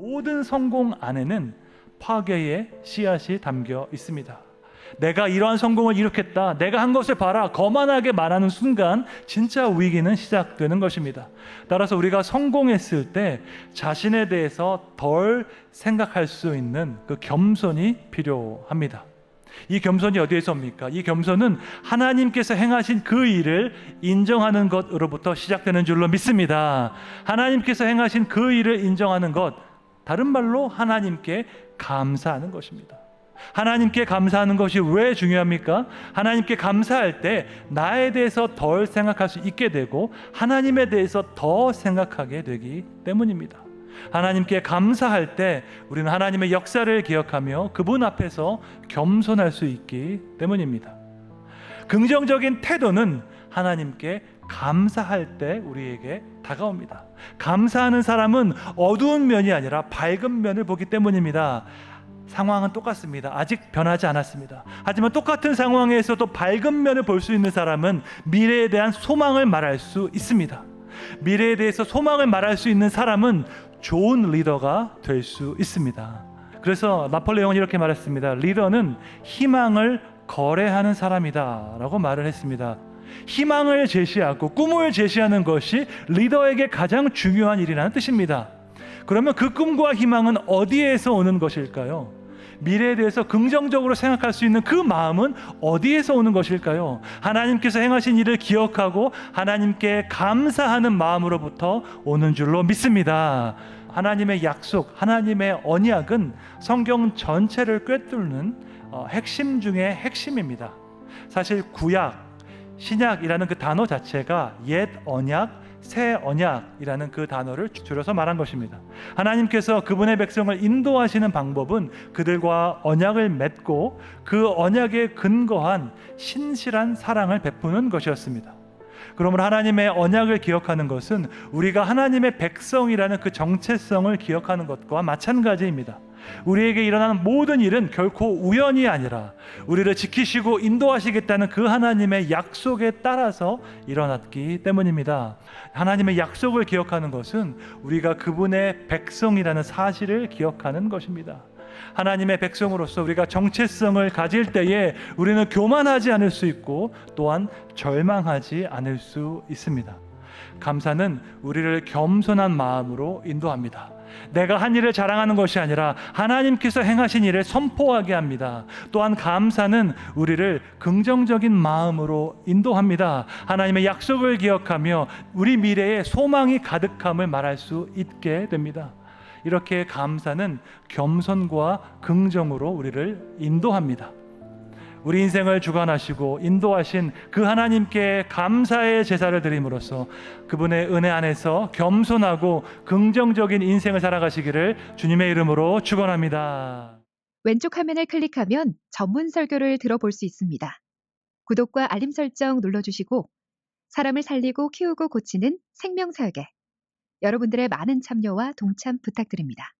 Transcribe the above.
모든 성공 안에는 파괴의 씨앗이 담겨 있습니다. 내가 이러한 성공을 이룩했다, 내가 한 것을 봐라, 거만하게 말하는 순간 진짜 위기는 시작되는 것입니다. 따라서 우리가 성공했을 때 자신에 대해서 덜 생각할 수 있는 그 겸손이 필요합니다. 이 겸손이 어디에서 옵니까? 이 겸손은 하나님께서 행하신 그 일을 인정하는 것으로부터 시작되는 줄로 믿습니다. 하나님께서 행하신 그 일을 인정하는 것, 다른 말로 하나님께 감사하는 것입니다. 하나님께 감사하는 것이 왜 중요합니까? 하나님께 감사할 때 나에 대해서 덜 생각할 수 있게 되고 하나님에 대해서 더 생각하게 되기 때문입니다. 하나님께 감사할 때 우리는 하나님의 역사를 기억하며 그분 앞에서 겸손할 수 있기 때문입니다. 긍정적인 태도는 하나님께 감사할 때 우리에게 다가옵니다. 감사하는 사람은 어두운 면이 아니라 밝은 면을 보기 때문입니다. 상황은 똑같습니다. 아직 변하지 않았습니다. 하지만 똑같은 상황에서도 밝은 면을 볼 수 있는 사람은 미래에 대한 소망을 말할 수 있습니다. 미래에 대해서 소망을 말할 수 있는 사람은 좋은 리더가 될 수 있습니다. 그래서 나폴레옹은 이렇게 말했습니다. 리더는 희망을 거래하는 사람이다 라고 말을 했습니다. 희망을 제시하고 꿈을 제시하는 것이 리더에게 가장 중요한 일이라는 뜻입니다. 그러면 그 꿈과 희망은 어디에서 오는 것일까요? 미래에 대해서 긍정적으로 생각할 수 있는 그 마음은 어디에서 오는 것일까요? 하나님께서 행하신 일을 기억하고 하나님께 감사하는 마음으로부터 오는 줄로 믿습니다. 하나님의 약속, 하나님의 언약은 성경 전체를 꿰뚫는 핵심 중의 핵심입니다. 사실 구약, 신약이라는 그 단어 자체가 옛 언약, 새 언약이라는 그 단어를 줄여서 말한 것입니다. 하나님께서 그분의 백성을 인도하시는 방법은 그들과 언약을 맺고 그 언약에 근거한 신실한 사랑을 베푸는 것이었습니다. 그러므로 하나님의 언약을 기억하는 것은 우리가 하나님의 백성이라는 그 정체성을 기억하는 것과 마찬가지입니다. 우리에게 일어나는 모든 일은 결코 우연이 아니라 우리를 지키시고 인도하시겠다는 그 하나님의 약속에 따라서 일어났기 때문입니다. 하나님의 약속을 기억하는 것은 우리가 그분의 백성이라는 사실을 기억하는 것입니다. 하나님의 백성으로서 우리가 정체성을 가질 때에 우리는 교만하지 않을 수 있고 또한 절망하지 않을 수 있습니다. 감사는 우리를 겸손한 마음으로 인도합니다. 내가 한 일을 자랑하는 것이 아니라 하나님께서 행하신 일을 선포하게 합니다. 또한 감사는 우리를 긍정적인 마음으로 인도합니다. 하나님의 약속을 기억하며 우리 미래에 소망이 가득함을 말할 수 있게 됩니다. 이렇게 감사는 겸손과 긍정으로 우리를 인도합니다. 우리 인생을 주관하시고 인도하신 그 하나님께 감사의 제사를 드림으로써 그분의 은혜 안에서 겸손하고 긍정적인 인생을 살아가시기를 주님의 이름으로 축원합니다. 왼쪽 화면을 클릭하면 전문 설교를 들어볼 수 있습니다. 구독과 알림 설정 눌러주시고 사람을 살리고 키우고 고치는 생명사역에 여러분들의 많은 참여와 동참 부탁드립니다.